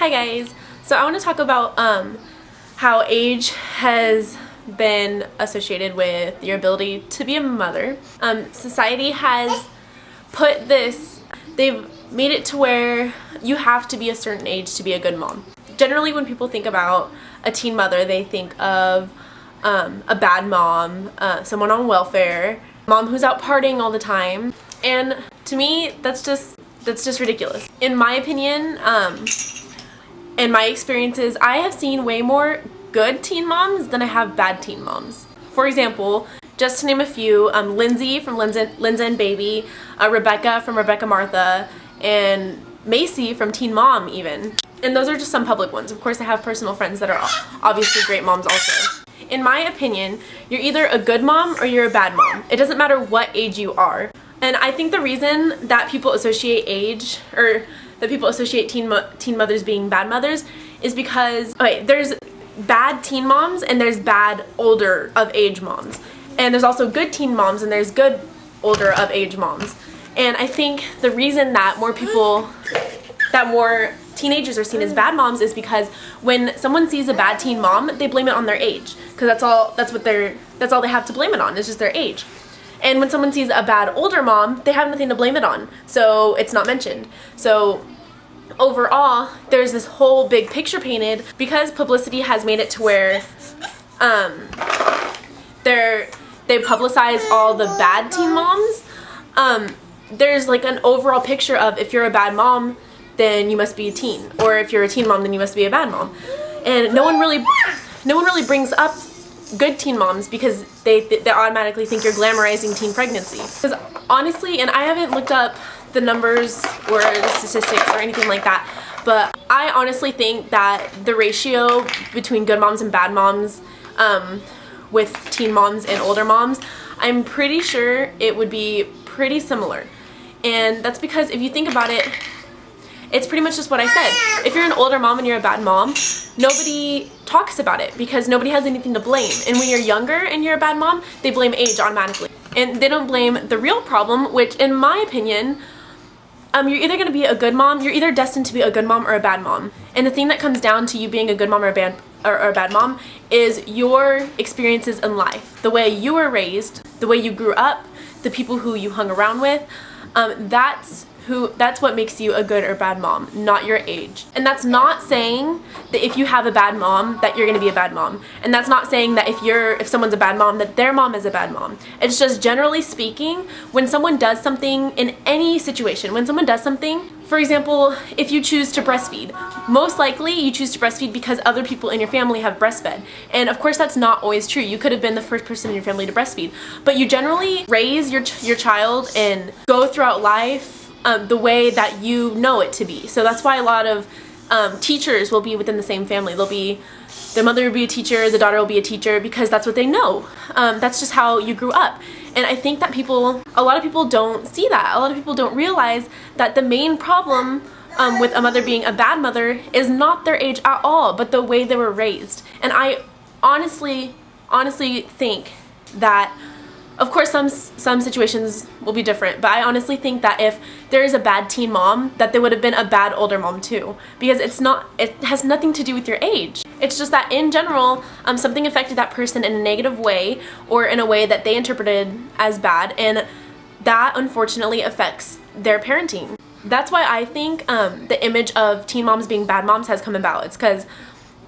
Hi guys! So I want to talk about how age has been associated with your ability to be a mother. Society has put this, they've made it to where you have to be a certain age to be a good mom. Generally when people think about a teen mother, they think of a bad mom, someone on welfare, mom who's out partying all the time, and to me that's just ridiculous. In my opinion, in my experiences, I have seen way more good teen moms than I have bad teen moms. For example, just to name a few, Lindsay from Lindsay and Baby, Rebecca from Rebecca Martha, and Macy from Teen Mom even. And those are just some public ones. Of course, I have personal friends that are obviously great moms also. In my opinion, you're either a good mom or you're a bad mom. It doesn't matter what age you are. And I think the reason that people associate age, or that people associate teen mothers being bad mothers, is because, okay, there's bad teen moms and there's bad older of age moms. And there's also good teen moms and there's good older of age moms. And I think the reason that more teenagers are seen as bad moms is because when someone sees a bad teen mom, they blame it on their age. Because that's all they have to blame it on, is just their age. And when someone sees a bad older mom, they have nothing to blame it on, so it's not mentioned. So overall, there's this whole big picture painted because publicity has made it to where they publicize all the bad teen moms. There's like an overall picture of if you're a bad mom, then you must be a teen, or if you're a teen mom, then you must be a bad mom. And no one really brings up good teen moms because they automatically think you're glamorizing teen pregnancy. Because honestly, and I haven't looked up the numbers or the statistics or anything like that, but I honestly think that the ratio between good moms and bad moms with teen moms and older moms, I'm pretty sure it would be pretty similar. And that's because if you think about it, it's pretty much just what I said. If you're an older mom and you're a bad mom, nobody talks about it because nobody has anything to blame. And when you're younger and you're a bad mom, they blame age automatically. And they don't blame the real problem, which in my opinion, you're either going to be a good mom, you're either destined to be a good mom or a bad mom. And the thing that comes down to you being a good mom or a bad mom is your experiences in life. The way you were raised, the way you grew up, the people who you hung around with, that's what makes you a good or bad mom, not your age. And that's not saying that if you have a bad mom that you're going to be a bad mom. And that's not saying that if someone's a bad mom that their mom is a bad mom. It's just generally speaking, when someone does something in any situation, when someone does something, for example, if you choose to breastfeed, most likely you choose to breastfeed because other people in your family have breastfed. And of course that's not always true. You could have been the first person in your family to breastfeed. But you generally raise your child and go throughout life the way that you know it to be. So that's why a lot of teachers will be within the same family. Their mother will be a teacher, the daughter will be a teacher, because that's what they know. That's just how you grew up. And I think that a lot of people don't see that. A lot of people don't realize that the main problem with a mother being a bad mother is not their age at all, but the way they were raised. And I honestly think that, of course, some situations will be different, but I honestly think that if there is a bad teen mom, that there would have been a bad older mom too, because it has nothing to do with your age. It's just that in general, something affected that person in a negative way or in a way that they interpreted as bad, and that unfortunately affects their parenting. That's why I think the image of teen moms being bad moms has come about. It's because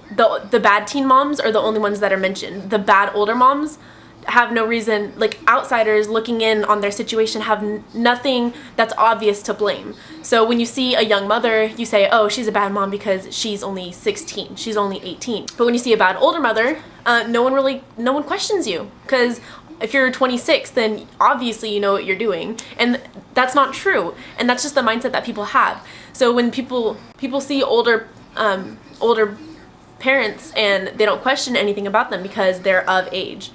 the bad teen moms are the only ones that are mentioned. The bad older moms have no reason, like outsiders looking in on their situation have nothing that's obvious to blame. So when you see a young mother, you say, oh, she's a bad mom because she's only 16, she's only 18. But when you see a bad older mother, no one questions you, because if you're 26, then obviously you know what you're doing. And that's not true. And that's just the mindset that people have. So when people see older parents and they don't question anything about them because they're of age.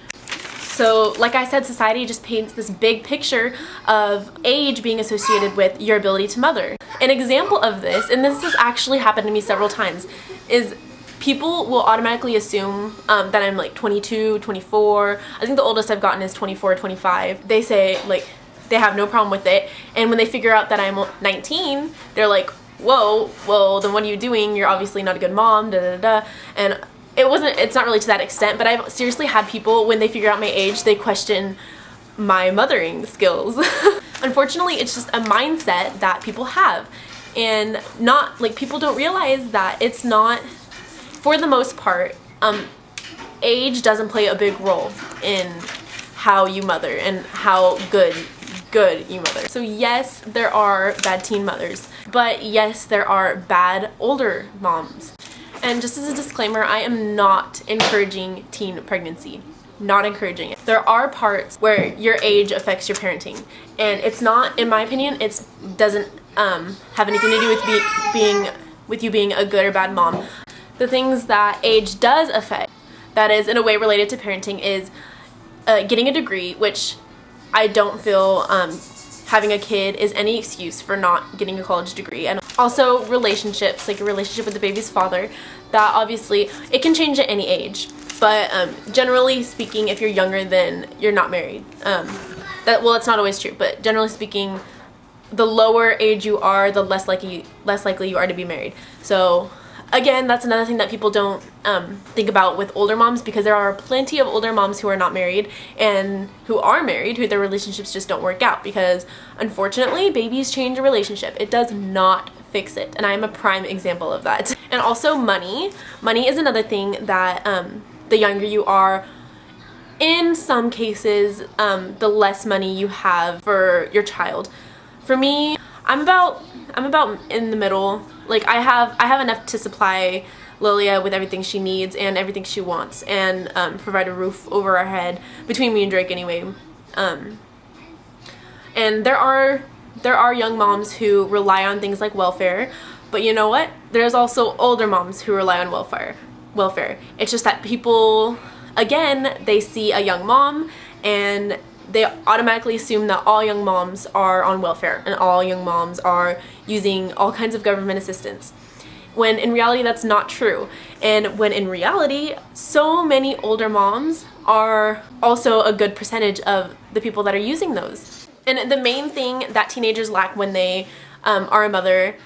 So like I said, society just paints this big picture of age being associated with your ability to mother. An example of this, and this has actually happened to me several times, is people will automatically assume that I'm like 22, 24. I think the oldest I've gotten is 24, 25. They say like they have no problem with it. And when they figure out that I'm 19, they're like, whoa, well, then what are you doing? You're obviously not a good mom, da da da. And it's not really to that extent, but I've seriously had people, when they figure out my age, they question my mothering skills. Unfortunately, it's just a mindset that people have. And not, like, people don't realize that it's not, for the most part, age doesn't play a big role in how you mother and how good you mother. So yes, there are bad teen mothers, but yes, there are bad older moms. And just as a disclaimer, I am not encouraging teen pregnancy. Not encouraging it. There are parts where your age affects your parenting, and it's not, in my opinion, it doesn't have anything to do with you being a good or bad mom. The things that age does affect, that is in a way related to parenting, is getting a degree, which I don't feel having a kid is any excuse for not getting a college degree. And also relationships, like a relationship with the baby's father, that obviously it can change at any age, but generally speaking, if you're younger, then you're not married. Well, it's not always true, but generally speaking, the lower age you are, the less likely you are to be married. So again, that's another thing that people don't think about with older moms, because there are plenty of older moms who are not married and who are married, who their relationships just don't work out, because unfortunately, babies change a relationship. It does not fix it, and I am a prime example of that. And also money. Money is another thing that the younger you are, in some cases, the less money you have for your child. For me, I'm about in the middle. Like, I have enough to supply Lilia with everything she needs and everything she wants, and provide a roof over our head, between me and Drake anyway. And there are young moms who rely on things like welfare, but you know what? There's also older moms who rely on welfare. It's just that people, again, they see a young mom and they automatically assume that all young moms are on welfare and all young moms are using all kinds of government assistance, when in reality that's not true. And when in reality, so many older moms are also a good percentage of the people that are using those. And the main thing that teenagers lack when they are a mother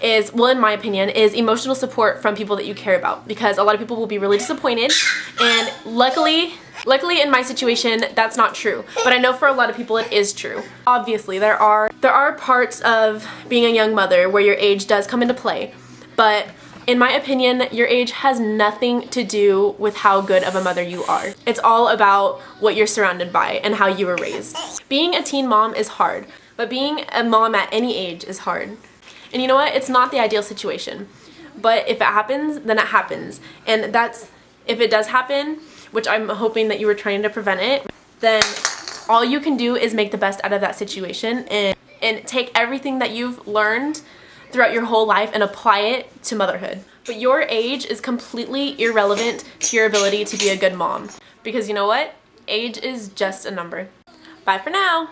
is, well, in my opinion, is emotional support from people that you care about, because a lot of people will be really disappointed, and luckily in my situation that's not true, but I know for a lot of people it is true. Obviously there are parts of being a young mother where your age does come into play, but in my opinion, your age has nothing to do with how good of a mother you are. It's all about what you're surrounded by and how you were raised. Being a teen mom is hard, but being a mom at any age is hard. And you know what? It's not the ideal situation. But if it happens, then it happens. And if it does happen, which I'm hoping that you were trying to prevent it, then all you can do is make the best out of that situation and take everything that you've learned throughout your whole life and apply it to motherhood. But your age is completely irrelevant to your ability to be a good mom. Because you know what? Age is just a number. Bye for now.